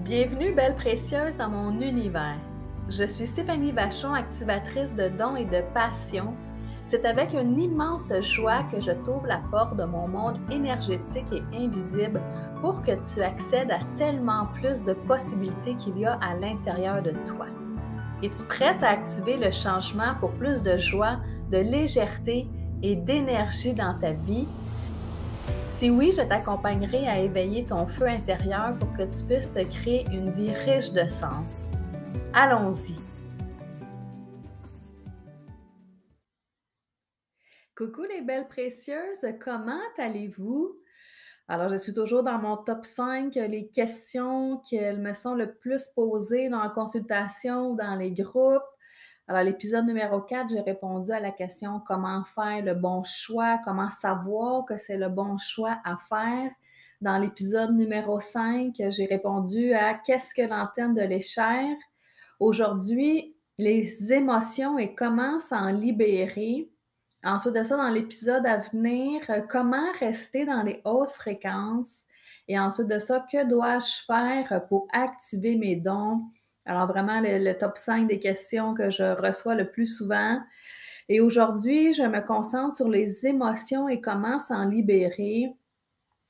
Bienvenue, belle précieuse, dans mon univers. Je suis Stéphanie Vachon, activatrice de dons et de passion. C'est avec une immense joie que je t'ouvre la porte de mon monde énergétique et invisible pour que tu accèdes à tellement plus de possibilités qu'il y a à l'intérieur de toi. Es-tu prête à activer le changement pour plus de joie, de légèreté et d'énergie dans ta vie? Si oui, je t'accompagnerai à éveiller ton feu intérieur pour que tu puisses te créer une vie riche de sens. Allons-y! Coucou les belles précieuses, comment allez-vous? Alors, je suis toujours dans mon top 5, les questions qu'elles me sont le plus posées dans la consultation ou dans les groupes. Alors, l'épisode numéro 4, j'ai répondu à la question comment faire le bon choix, comment savoir que c'est le bon choix à faire. Dans l'épisode numéro 5, j'ai répondu à qu'est-ce que l'antenne de l'échelle. Aujourd'hui, les émotions et comment s'en libérer. Ensuite de ça, dans l'épisode à venir, comment rester dans les hautes fréquences. Et ensuite de ça, que dois-je faire pour activer mes dons? Alors vraiment, le top 5 des questions que je reçois le plus souvent. Et aujourd'hui, je me concentre sur les émotions et comment s'en libérer.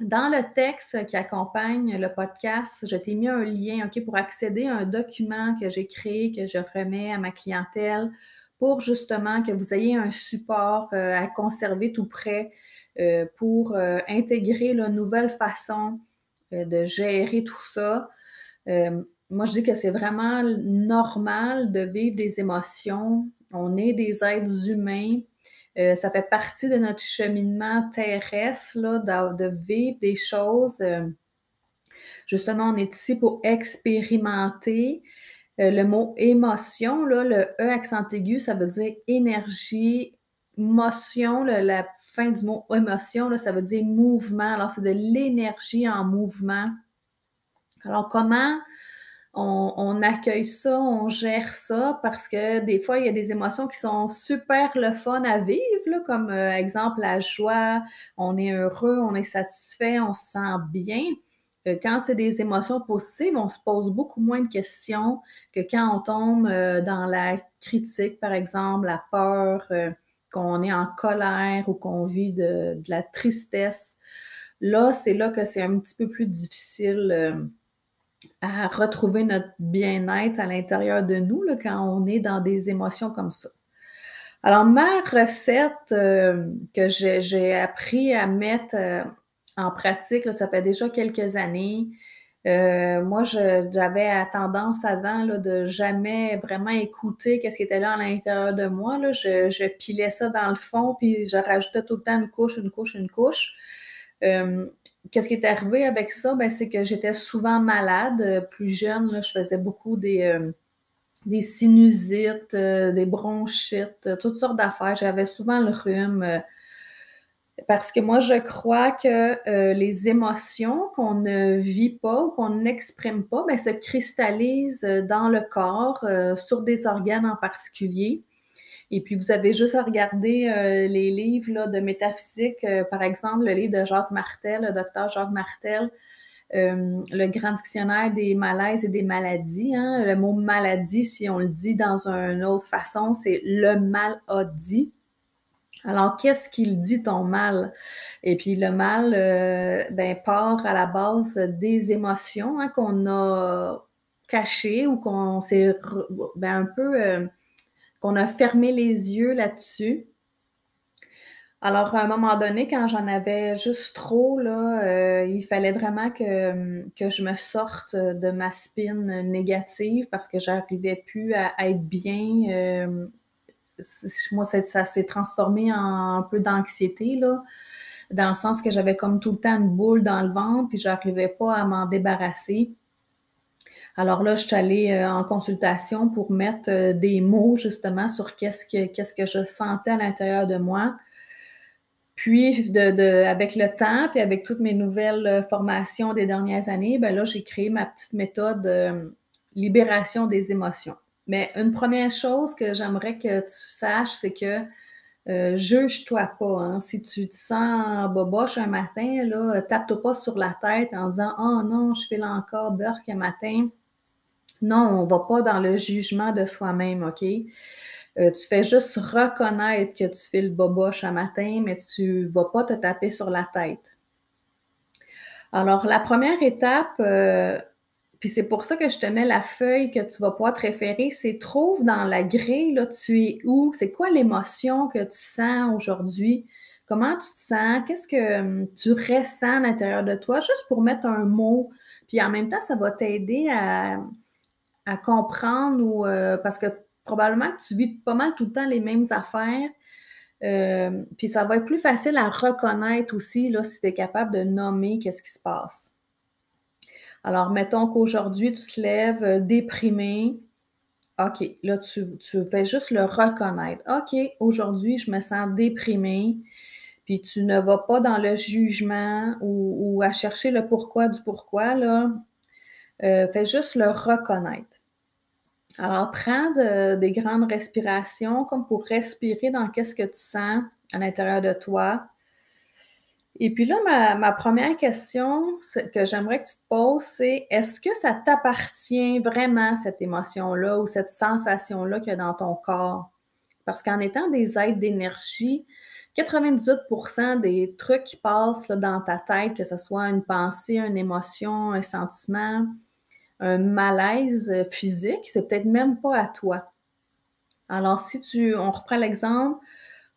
Dans le texte qui accompagne le podcast, je t'ai mis un lien, OK, pour accéder à un document que j'ai créé, que je remets à ma clientèle pour justement que vous ayez un support à conserver tout prêt pour intégrer une nouvelle façon de gérer tout ça. Moi, je dis que c'est vraiment normal de vivre des émotions. On est des êtres humains. Ça fait partie de notre cheminement terrestre, là, de vivre des choses. Justement, on est ici pour expérimenter. Le mot émotion, là, le E accent aigu, ça veut dire énergie, motion, la fin du mot émotion, là, ça veut dire mouvement. Alors, c'est de l'énergie en mouvement. Alors, comment on accueille ça, on gère ça, parce que des fois, il y a des émotions qui sont super le fun à vivre, là, comme exemple la joie, on est heureux, on est satisfait, on se sent bien. Quand c'est des émotions positives, on se pose beaucoup moins de questions que quand on tombe dans la critique, par exemple, la peur, qu'on est en colère ou qu'on vit de la tristesse. Là, c'est là que c'est un petit peu plus difficile à retrouver notre bien-être à l'intérieur de nous là, quand on est dans des émotions comme ça. Alors, ma recette que j'ai appris à mettre en pratique, là, ça fait déjà quelques années. Moi, j'avais tendance avant là, de jamais vraiment écouter qu'est-ce qui était là à l'intérieur de moi. Là. Je pilais ça dans le fond, puis je rajoutais tout le temps une couche, une couche, une couche. Qu'est-ce qui est arrivé avec ça? Ben, c'est que j'étais souvent malade. Plus jeune, là, je faisais beaucoup des sinusites, des bronchites, toutes sortes d'affaires. J'avais souvent le rhume. Parce que moi, je crois que les émotions qu'on ne vit pas ou qu'on n'exprime pas, ben, se cristallisent dans le corps, sur des organes en particulier. Et puis, vous avez juste à regarder les livres là, de métaphysique, par exemple, le livre de Jacques Martel, le docteur Jacques Martel, le grand dictionnaire des malaises et des maladies. Hein. Le mot maladie, si on le dit dans une autre façon, c'est le mal a dit. Alors, qu'est-ce qu'il dit ton mal? Et puis le mal ben, part à la base des émotions hein, qu'on a cachées ou qu'on s'est ben, un peu qu'on a fermé les yeux là-dessus. Alors, à un moment donné, quand j'en avais juste trop, là, il fallait vraiment que je me sorte de ma spin négative parce que j'arrivais plus à être bien. Moi, ça s'est transformé en un peu d'anxiété, là, dans le sens que j'avais comme tout le temps une boule dans le ventre, puis j'arrivais pas à m'en débarrasser. Alors là, je suis allée en consultation pour mettre des mots justement sur qu'est-ce que je sentais à l'intérieur de moi. Puis, avec le temps, puis avec toutes mes nouvelles formations des dernières années, ben là, j'ai créé ma petite méthode libération des émotions. Mais une première chose que j'aimerais que tu saches, c'est que Juge-toi pas, hein. Si tu te sens boboche un matin, là, tape-toi pas sur la tête en disant: «Oh non, je file encore burk un matin». Non, on va pas dans le jugement de soi-même, OK? Tu fais juste reconnaître que tu files boboche un matin, mais tu vas pas te taper sur la tête. Alors la première étape, puis c'est pour ça que je te mets la feuille que tu vas pouvoir te référer, c'est trouve dans la grille, là, tu es où? C'est quoi l'émotion que tu sens aujourd'hui? Comment tu te sens? Qu'est-ce que, tu ressens à l'intérieur de toi? Juste pour mettre un mot, puis en même temps, ça va t'aider à comprendre ou, parce que probablement que tu vis pas mal tout le temps les mêmes affaires, puis ça va être plus facile à reconnaître aussi, là, si tu es capable de nommer qu'est-ce qui se passe. Alors, mettons qu'aujourd'hui, tu te lèves, déprimé. OK, là, tu fais juste le reconnaître. OK, aujourd'hui, je me sens déprimé. Puis tu ne vas pas dans le jugement ou à chercher le pourquoi du pourquoi, là. Fais juste le reconnaître. Alors, prends des grandes respirations comme pour respirer dans qu'est-ce que tu sens à l'intérieur de toi. Et puis là, ma première question que j'aimerais que tu te poses, c'est est-ce que ça t'appartient vraiment, cette émotion-là ou cette sensation-là qu'il y a dans ton corps? Parce qu'en étant des êtres d'énergie, 98% des trucs qui passent là, dans ta tête, que ce soit une pensée, une émotion, un sentiment, un malaise physique, c'est peut-être même pas à toi. Alors, si on reprend l'exemple,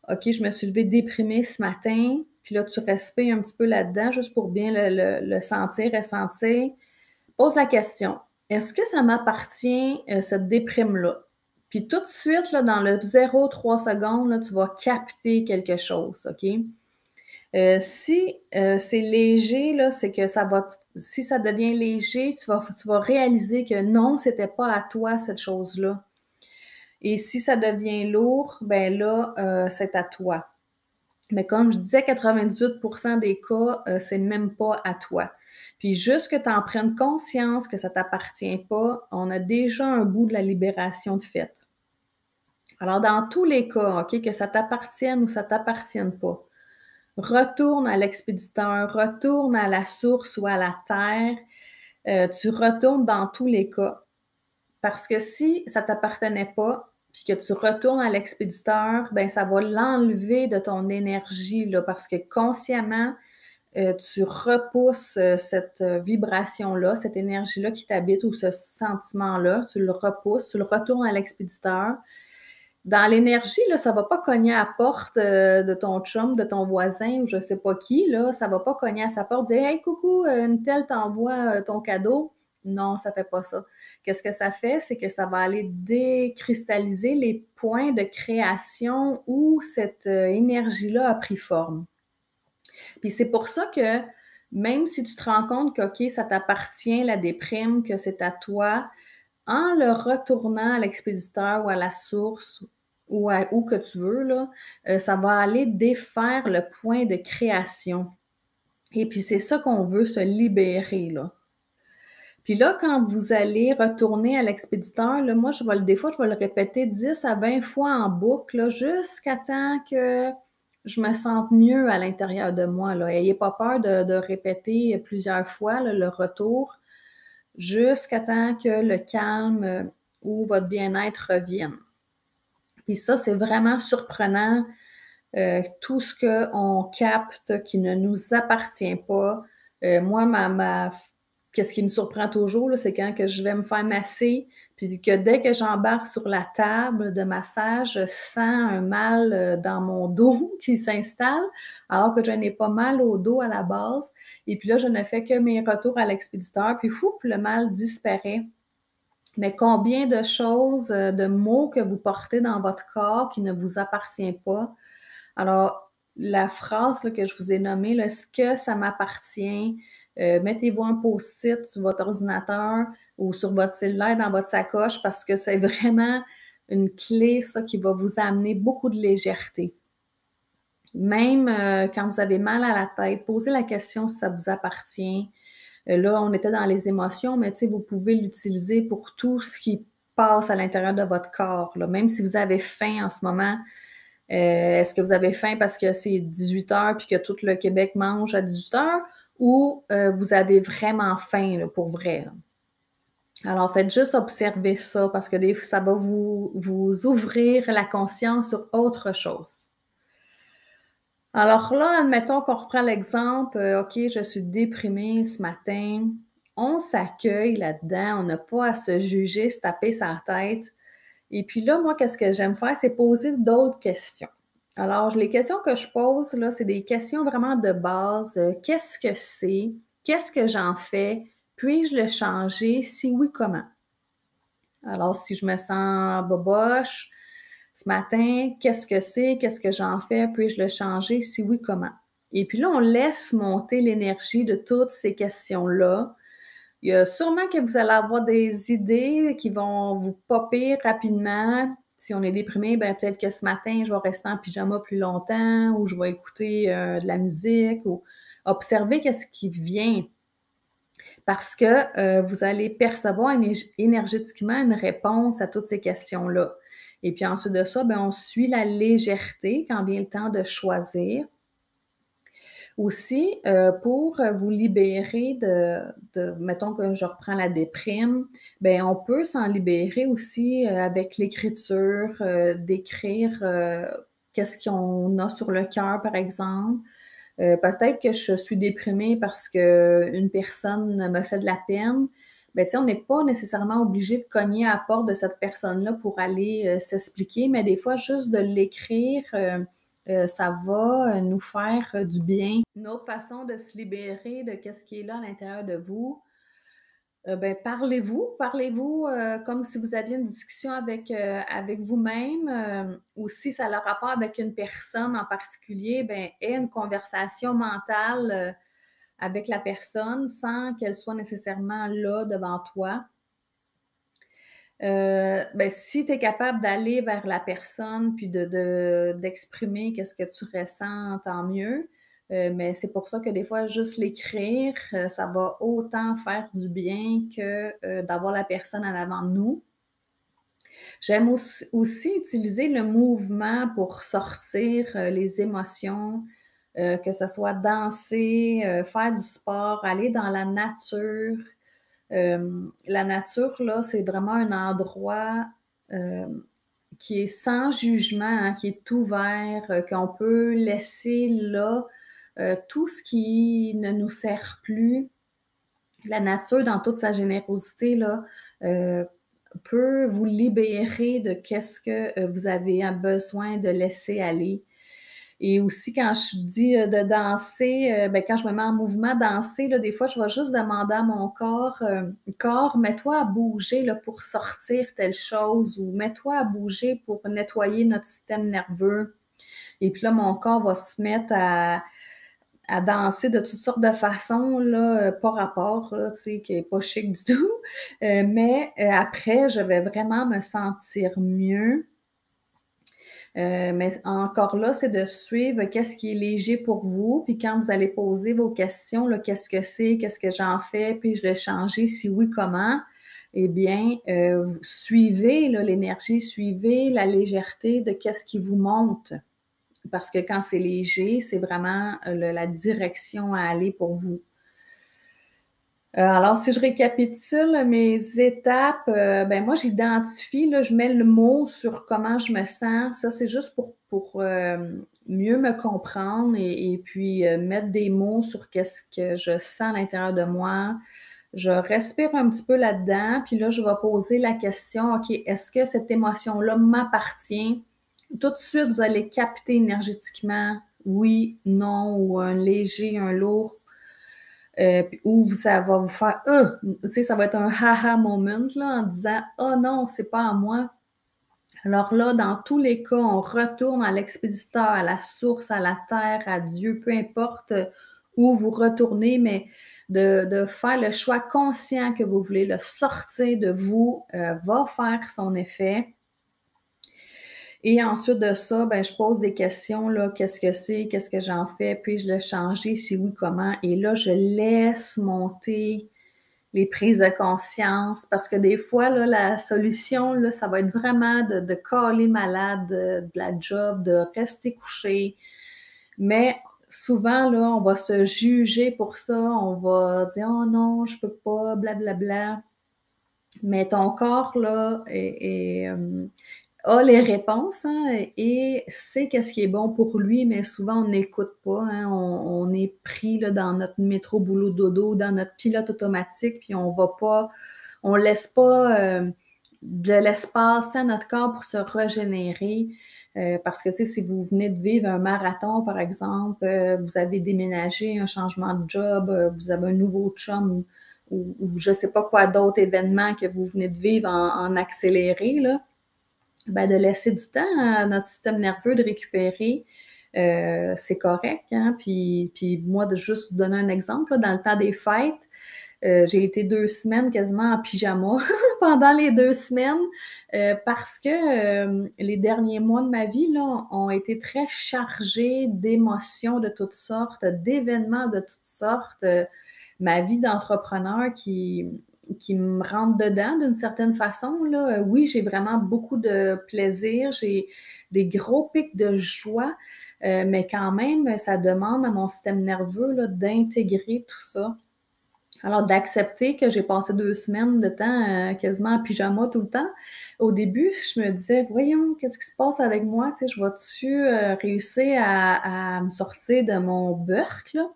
OK, je me suis levée déprimée ce matin, puis là, tu respires un petit peu là-dedans, juste pour bien le sentir, ressentir. Pose la question, est-ce que ça m'appartient, cette déprime-là? Puis tout de suite, là, dans le 0,3 secondes, là, tu vas capter quelque chose, OK? Si c'est léger, là, c'est que si ça devient léger, tu vas réaliser que non, c'était pas à toi cette chose-là. Et si ça devient lourd, ben là, c'est à toi. Mais comme je disais, 98% des cas, c'est même pas à toi. Puis juste que tu en prennes conscience que ça t'appartient pas, on a déjà un bout de la libération de fait. Alors dans tous les cas, OK, que ça t'appartienne ou ça t'appartienne pas, retourne à l'expéditeur, retourne à la source ou à la terre, tu retournes dans tous les cas. Parce que si ça t'appartenait pas, puis que tu retournes à l'expéditeur, ben ça va l'enlever de ton énergie, là, parce que consciemment, tu repousses, cette, vibration-là, cette énergie-là qui t'habite ou ce sentiment-là, tu le repousses, tu le retournes à l'expéditeur. Dans l'énergie, là, ça va pas cogner à la porte, de ton chum, de ton voisin ou je sais pas qui, là. Ça va pas cogner à sa porte, dire: «Hey coucou, une telle t'envoie, ton cadeau». Non, ça fait pas ça. Qu'est-ce que ça fait? C'est que ça va aller décristalliser les points de création où cette, énergie-là a pris forme. Puis c'est pour ça que même si tu te rends compte que, OK, ça t'appartient la déprime, que c'est à toi, en le retournant à l'expéditeur ou à la source ou à où que tu veux là, ça va aller défaire le point de création et puis c'est ça qu'on veut se libérer là. Puis là, quand vous allez retourner à l'expéditeur, là, moi, des fois, je vais le répéter 10 à 20 fois en boucle, là, jusqu'à temps que je me sente mieux à l'intérieur de moi, là. Ayez pas peur de répéter plusieurs fois, là, le retour, jusqu'à temps que le calme ou votre bien-être revienne. Puis ça, c'est vraiment surprenant, tout ce qu'on capte qui ne nous appartient pas. Moi, qu'est-ce qui me surprend toujours, là, c'est quand que je vais me faire masser, puis que dès que j'embarque sur la table de massage, je sens un mal dans mon dos qui s'installe, alors que je n'ai pas mal au dos à la base. Et puis là, je ne fais que mes retours à l'expéditeur, puis fou, le mal disparaît. Mais combien de choses, de mots que vous portez dans votre corps qui ne vous appartient pas. Alors, la phrase là, que je vous ai nommée, là, «Est-ce que ça m'appartient?» Mettez-vous un post-it sur votre ordinateur ou sur votre cellulaire dans votre sacoche parce que c'est vraiment une clé, ça, qui va vous amener beaucoup de légèreté. Même quand vous avez mal à la tête, posez la question si ça vous appartient. Là, on était dans les émotions, mais tu sais, vous pouvez l'utiliser pour tout ce qui passe à l'intérieur de votre corps, là. Même si vous avez faim en ce moment, Est-ce que vous avez faim parce que c'est 18 heures puis que tout le Québec mange à 18 heures ou vous avez vraiment faim là, pour vrai? Là? Alors, faites juste observer ça parce que ça va vous ouvrir la conscience sur autre chose. Alors là, admettons qu'on reprend l'exemple, OK, je suis déprimée ce matin. On s'accueille là-dedans, on n'a pas à se juger, se taper sa tête. Et puis là, moi, qu'est-ce que j'aime faire, c'est poser d'autres questions. Alors, les questions que je pose, là, c'est des questions vraiment de base. Qu'est-ce que c'est? Qu'est-ce que j'en fais? Puis-je le changer? Si oui, comment? Alors, si je me sens boboche ce matin, qu'est-ce que c'est? Qu'est-ce que j'en fais? Puis-je le changer? Si oui, comment? Et puis là, on laisse monter l'énergie de toutes ces questions-là. Il y a sûrement que vous allez avoir des idées qui vont vous popper rapidement. Si on est déprimé, ben peut-être que ce matin, je vais rester en pyjama plus longtemps ou je vais écouter de la musique ou observer qu'est-ce qui vient. Parce que vous allez percevoir énergétiquement une réponse à toutes ces questions-là. Et puis ensuite de ça, ben, on suit la légèreté quand vient le temps de choisir. Aussi, pour vous libérer mettons que je reprends la déprime, ben on peut s'en libérer aussi avec l'écriture, d'écrire qu'est-ce qu'on a sur le cœur, par exemple. Peut-être que je suis déprimée parce qu'une personne me fait de la peine. Ben, tu sais, on n'est pas nécessairement obligé de cogner à la porte de cette personne-là pour aller s'expliquer, mais des fois, juste de l'écrire, ça va nous faire du bien. Une autre façon de se libérer de qu'est-ce qui est là à l'intérieur de vous, ben, parlez-vous comme si vous aviez une discussion avec vous-même, ou si ça a le rapport avec une personne en particulier, ben, aie une conversation mentale avec la personne sans qu'elle soit nécessairement là devant toi. Ben, si tu es capable d'aller vers la personne puis d'exprimer qu'est-ce que tu ressens, tant mieux. Mais c'est pour ça que des fois, juste l'écrire, ça va autant faire du bien que d'avoir la personne en avant de nous. J'aime aussi utiliser le mouvement pour sortir les émotions, que ce soit danser, faire du sport, aller dans la nature. La nature, là, c'est vraiment un endroit euh, qui est sans jugement, hein, qui est ouvert, qu'on peut laisser là tout ce qui ne nous sert plus. La nature, dans toute sa générosité, là, euh, peut vous libérer de qu'est-ce que vous avez besoin de laisser aller. Et aussi, quand je dis de danser, ben, quand je me mets en mouvement, danser, là, des fois, je vais juste demander à mon corps, mets-toi à bouger là, pour sortir telle chose ou mets-toi à bouger pour nettoyer notre système nerveux. Et puis là, mon corps va se mettre à danser de toutes sortes de façons, là, pas rapport, là, tu sais, qui est pas chic du tout. Mais après, je vais vraiment me sentir mieux. Mais encore là, c'est de suivre qu'est-ce qui est léger pour vous. Puis quand vous allez poser vos questions, là, qu'est-ce que c'est, qu'est-ce que j'en fais, puis je l'ai changé, si oui, comment? Eh bien, vous suivez l'énergie, suivez la légèreté de qu'est-ce qui vous monte. Parce que quand c'est léger, c'est vraiment la direction à aller pour vous. Alors, si je récapitule mes étapes, ben moi, j'identifie, là, je mets le mot sur comment je me sens. Ça, c'est juste pour mieux me comprendre et puis mettre des mots sur qu'est-ce que je sens à l'intérieur de moi. Je respire un petit peu là-dedans, puis là, je vais poser la question, OK, est-ce que cette émotion-là m'appartient? Tout de suite, vous allez capter énergétiquement oui, non, ou un léger, un lourd. Ou ça va vous faire tu sais, ça va être un haha moment là, en disant oh non, c'est pas à moi. Alors là, dans tous les cas, on retourne à l'expéditeur, à la source, à la terre, à Dieu, peu importe où vous retournez, mais de faire le choix conscient que vous voulez le sortir de vous va faire son effet. Et ensuite de ça, ben, je pose des questions, là, qu'est-ce que c'est, qu'est-ce que j'en fais, puis-je le changer, si oui, comment. Et là, je laisse monter les prises de conscience, parce que des fois, là, la solution, là, ça va être vraiment de caler malade de la job, de rester couché. Mais souvent, là, on va se juger pour ça, on va dire: «Oh non, je peux pas, blablabla». Mais ton corps, là, a les réponses, hein, et sait qu'est-ce qui est bon pour lui, mais souvent on n'écoute pas, hein. On est pris là, dans notre métro boulot dodo, dans notre pilote automatique, puis on laisse pas de l'espace, tu sais, à notre corps pour se régénérer. Parce que, tu sais, si vous venez de vivre un marathon, par exemple, vous avez déménagé, un changement de job, vous avez un nouveau chum ou je sais pas quoi d'autres événements que vous venez de vivre en accéléré, là, ben, de laisser du temps à notre système nerveux de récupérer, c'est correct, hein. Puis moi, de juste vous donner un exemple, là, dans le temps des fêtes, j'ai été 2 semaines quasiment en pyjama pendant les 2 semaines, parce que, les derniers mois de ma vie, là, ont été très chargés d'émotions de toutes sortes, d'événements de toutes sortes, ma vie d'entrepreneur qui me rentre dedans d'une certaine façon, là. Oui, j'ai vraiment beaucoup de plaisir, j'ai des gros pics de joie, mais quand même, ça demande à mon système nerveux, là, d'intégrer tout ça. Alors d'accepter que j'ai passé 2 semaines de temps, quasiment en pyjama tout le temps. Au début, je me disais: «Voyons, qu'est-ce qui se passe avec moi? Tu sais, je vais-tu, réussir à me sortir de mon burk là?»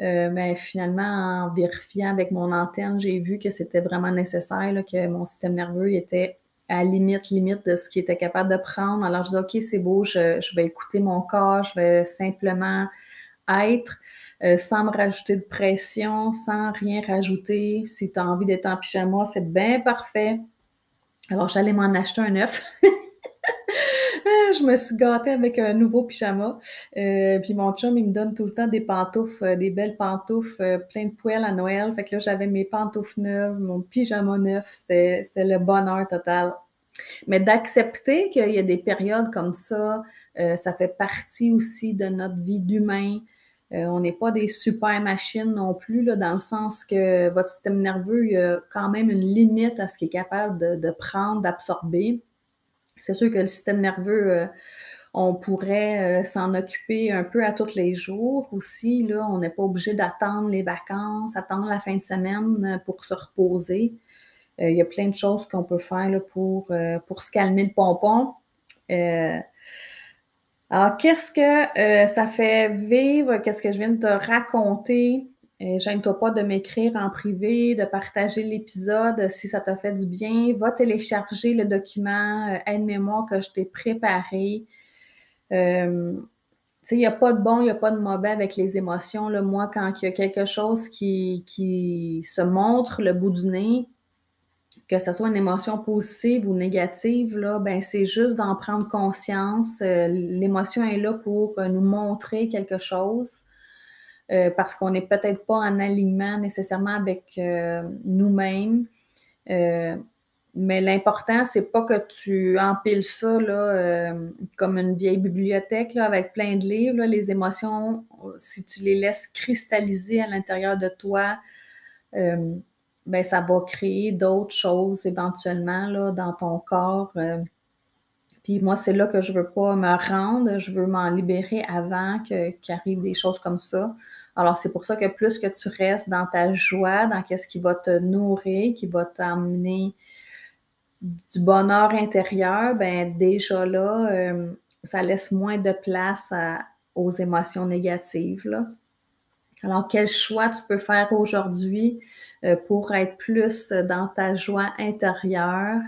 Mais finalement, en vérifiant avec mon antenne, j'ai vu que c'était vraiment nécessaire, là, que mon système nerveux était à limite de ce qu'il était capable de prendre. Alors je dis: «OK, c'est beau, je vais écouter mon corps, je vais simplement être, sans me rajouter de pression, sans rien rajouter. Si tu as envie d'être en pyjama, c'est bien parfait». Alors j'allais m'en acheter un neuf. Je me suis gâtée avec un nouveau pyjama. Puis mon chum, il me donne tout le temps des pantoufles, des belles pantoufles, plein de poêles à Noël. Fait que là, j'avais mes pantoufles neuves, mon pyjama neuf. C'était le bonheur total. Mais d'accepter qu'il y a des périodes comme ça fait partie aussi de notre vie d'humain. On n'est pas des super machines non plus, là, dans le sens que votre système nerveux, il a quand même une limite à ce qu'il est capable de prendre, d'absorber. C'est sûr que le système nerveux, on pourrait s'en occuper un peu à tous les jours aussi. Là. On n'est pas obligé d'attendre les vacances, attendre la fin de semaine pour se reposer. Il y a plein de choses qu'on peut faire là, pour se calmer le pompon. Euh, alors, qu'est-ce que ça fait vivre? Qu'est-ce que je viens de te raconter? Gêne-toi pas de m'écrire en privé, de partager l'épisode si ça t'a fait du bien. Va télécharger le document aide-mémoire que je t'ai préparé. Tu sais, il n'y a pas de bon, il n'y a pas de mauvais avec les émotions. Là. Moi, quand il y a quelque chose qui se montre le bout du nez, que ce soit une émotion positive ou négative, là, ben, c'est juste d'en prendre conscience. L'émotion est là pour nous montrer quelque chose parce qu'on n'est peut-être pas en alignement nécessairement avec nous-mêmes. Euh, mais l'important, c'est pas que tu empiles ça là, comme une vieille bibliothèque là, avec plein de livres. Là. Les émotions, si tu les laisses cristalliser à l'intérieur de toi, euh, ben, ça va créer d'autres choses éventuellement là, dans ton corps. Puis moi, c'est là que je veux pas me rendre, je veux m'en libérer avant qu'arrivent des choses comme ça. Alors, c'est pour ça que plus que tu restes dans ta joie, dans qu'est-ce qui va te nourrir, qui va t'amener du bonheur intérieur, ben déjà là, ça laisse moins de place aux émotions négatives, là. Alors, quel choix tu peux faire aujourd'hui pour être plus dans ta joie intérieure?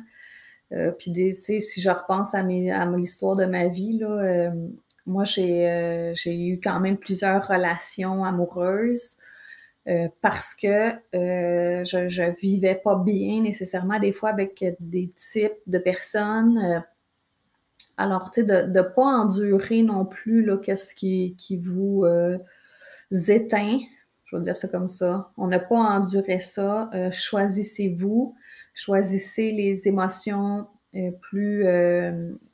Puis, tu sais, si je repense à l'histoire de ma vie, là, moi, j'ai eu quand même plusieurs relations amoureuses parce que je vivais pas bien nécessairement des fois avec des types de personnes. Alors, tu sais, de ne pas endurer non plus là, qu'est-ce qui vous éteint, je vais dire ça comme ça. On n'a pas enduré ça. Choisissez-vous, choisissez les émotions plus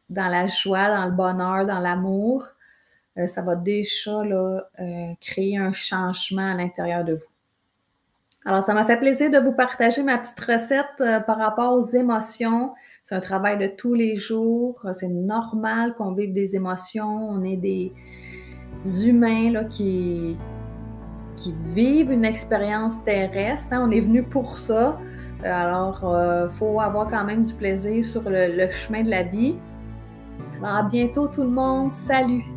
dans la joie, dans le bonheur, dans l'amour. Ça va déjà là, créer un changement à l'intérieur de vous. Alors, ça m'a fait plaisir de vous partager ma petite recette, par rapport aux émotions. C'est un travail de tous les jours. C'est normal qu'on vive des émotions. On est des humains là, qui vivent une expérience terrestre, hein. On est venu pour ça. Alors, faut avoir quand même du plaisir sur le chemin de la vie. Alors, à bientôt tout le monde. Salut!